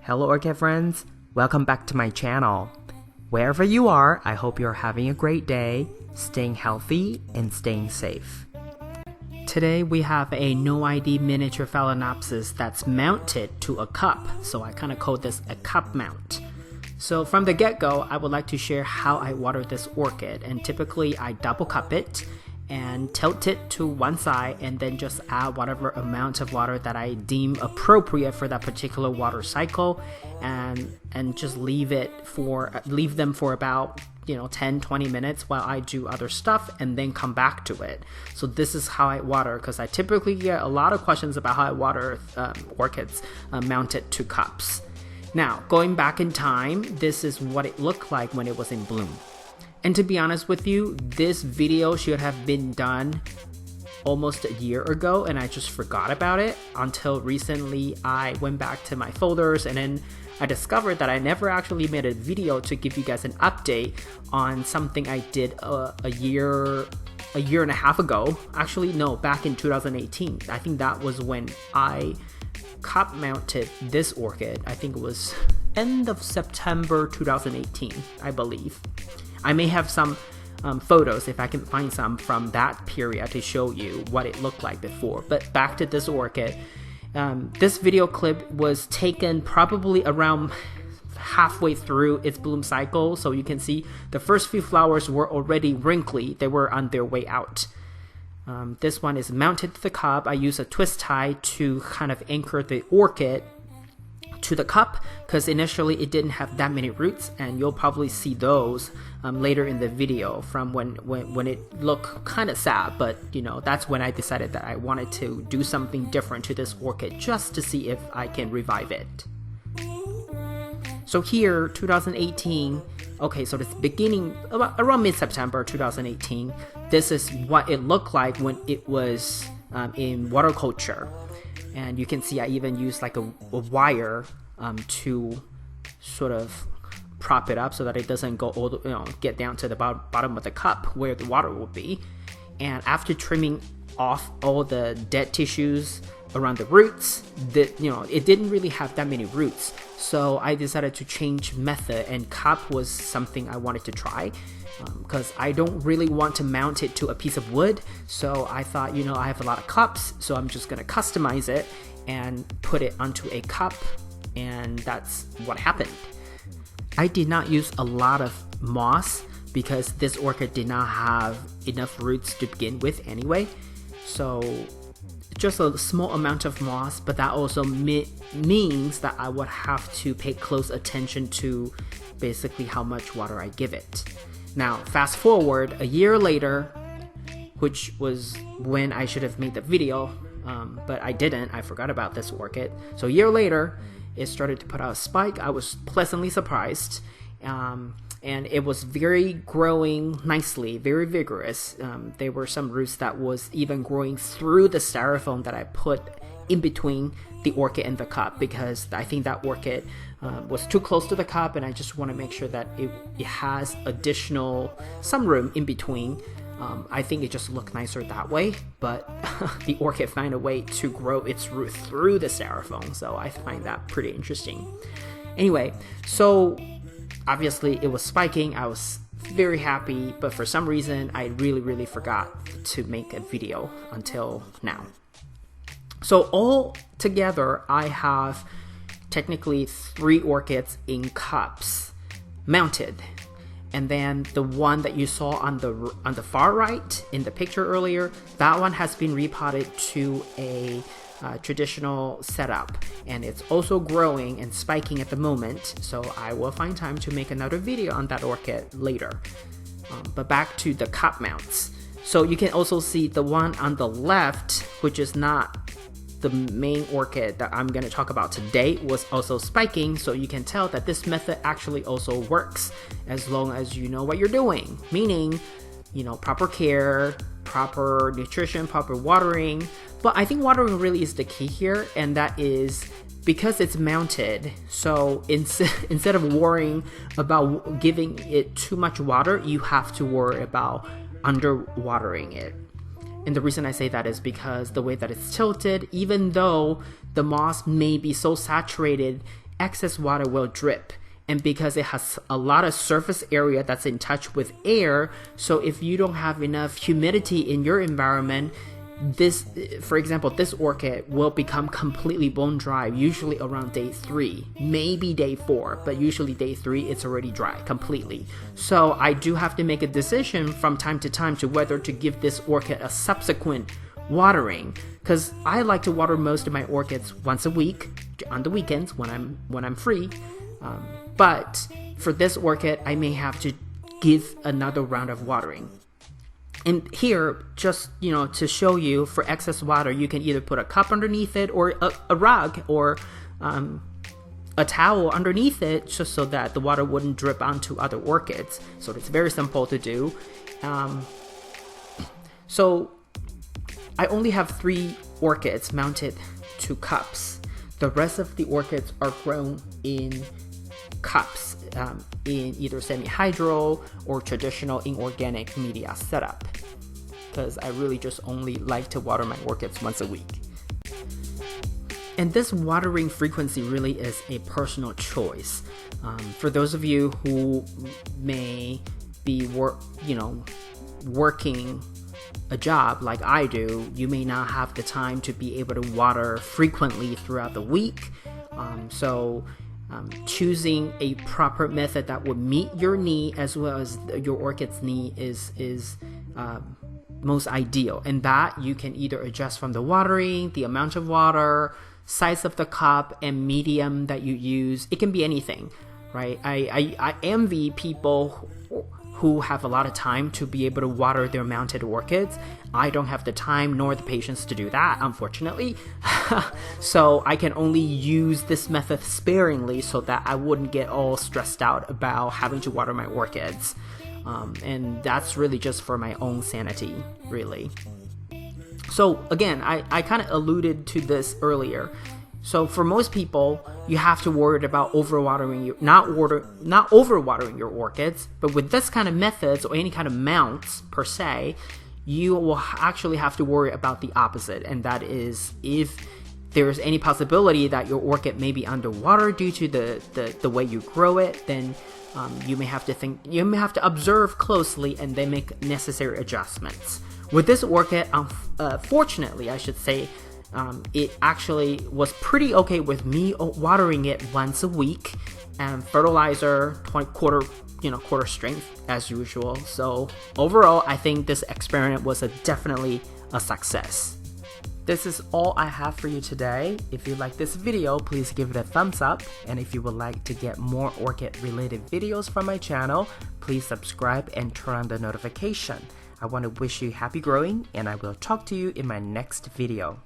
Hello Orchid friends, welcome back to my channel. Wherever you are, I hope you're having a great day, staying healthy and staying safe. Today we have a no ID miniature Phalaenopsis that's mounted to a cup, so I kind of call this a cup mount. So from the get-go, I would like to share how I water this orchid, and typically I double cup it and tilt it to one side and then just add whatever amount of water that I deem appropriate for that particular water cycle, and just leave them for about 10-20 minutes while I do other stuff and then come back to it. So this is how I water, because I typically get a lot of questions about how I water orchids mounted to cups. Now, going back in time, this is what it looked like when it was in bloom. And to be honest with you, this video should have been done almost a year ago, and I just forgot about it until recently. I went back to my folders and then I discovered that I never actually made a video to give you guys an update on something I did a year and a half ago. Actually, no, back in 2018. I think that was when I cup mounted this orchid. I think it was end of September 2018, I believe. I may have some photos, if I can find some from that period, to show you what it looked like before. But back to this orchid. This video clip was taken probably around halfway through its bloom cycle, so you can see the first few flowers were already wrinkly. They were on their way out. This one is mounted to the cup. I use a twist tie to kind of anchor the orchid to the cup, because initially it didn't have that many roots, and you'll probably see those later in the video from when it looked kind of sad. But that's when I decided that I wanted to do something different to this orchid just to see if I can revive it. So here, 2018, okay, so this beginning around mid-September 2018, this is what it looked like when it was in water culture. And you can see I even used like a wire to sort of prop it up so that it doesn't go all get down to the bottom of the cup where the water will be. And after trimming off all the dead tissues around the roots, it didn't really have that many roots. So I decided to change method, and cup was something I wanted to try. Because I don't really want to mount it to a piece of wood, so I thought, I have a lot of cups, so I'm just gonna customize it and put it onto a cup, and that's what happened. I did not use a lot of moss because this orchid did not have enough roots to begin with anyway, so just a small amount of moss, but that also means that I would have to pay close attention to basically how much water I give it. Now, fast forward a year later, which was when I should have made the video, but I didn't. I forgot about this orchid. So a year later, it started to put out a spike. I was pleasantly surprised, and it was growing nicely, very vigorous. There were some roots that was even growing through the styrofoam that I put in between the orchid and the cup, because I think that orchid was too close to the cup, and I just want to make sure that it has some room in between. I think it just looked nicer that way, but the orchid found a way to grow its root through the styrofoam, so I find that pretty interesting. Anyway, so obviously it was spiking. I was very happy, but for some reason I really forgot to make a video until now. So all together, I have technically 3 orchids in cups mounted, and then the one that you saw on the far right in the picture earlier, that one has been repotted to a traditional setup, and it's also growing and spiking at the moment, so I will find time to make another video on that orchid later. But back to the cup mounts. So you can also see the one on the left, which is not the main orchid that I'm going to talk about today, was also spiking, so you can tell that this method actually also works as long as you know what you're doing, meaning proper care, proper nutrition, proper watering. But I think watering really is the key here, and that is because it's mounted, so instead of worrying about giving it too much water, you have to worry about underwatering it. And the reason I say that is because the way that it's tilted, even though the moss may be so saturated excess water will drip. And because it has a lot of surface area that's in touch with air, so if you don't have enough humidity in your environment, this, for example, this orchid will become completely bone dry, usually around day 3, maybe day 4, but usually day 3 it's already dry completely. So I do have to make a decision from time to time to whether to give this orchid a subsequent watering, because I like to water most of my orchids once a week on the weekends when I'm free. But for this orchid, I may have to give another round of watering. And here, just, to show you, for excess water, you can either put a cup underneath it or a rug or a towel underneath it, just so that the water wouldn't drip onto other orchids. So it's very simple to do. So I only have 3 orchids mounted to cups. The rest of the orchids are grown in cups in either semi-hydro or traditional inorganic media setup, because I really just only like to water my orchids once a week. And this watering frequency really is a personal choice. For those of you who may be working a job like I do, you may not have the time to be able to water frequently throughout the week. Choosing a proper method that would meet your need as well as your orchid's need is most ideal. And that you can either adjust from the watering, the amount of water, size of the cup, and medium that you use. It can be anything, right? I envy people who have a lot of time to be able to water their mounted orchids. I don't have the time nor the patience to do that, unfortunately. So I can only use this method sparingly so that I wouldn't get all stressed out about having to water my orchids. And that's really just for my own sanity, really. So again, I kind of alluded to this earlier. So for most people, you have to worry about overwatering not overwatering your orchids. But with this kind of methods or any kind of mounts per se, you will actually have to worry about the opposite, and that is if there's any possibility that your orchid may be underwater due to the way you grow it, then you may have to observe closely and then make necessary adjustments. With this orchid, fortunately, I should say, it actually was pretty okay with me watering it once a week, and fertilizer quarter strength as usual. So overall, I think this experiment was definitely a success. This is all I have for you today. If you like this video, please give it a thumbs up, and if you would like to get more orchid related videos from my channel, please subscribe and turn on the notification. I want to wish you happy growing, and I will talk to you in my next video.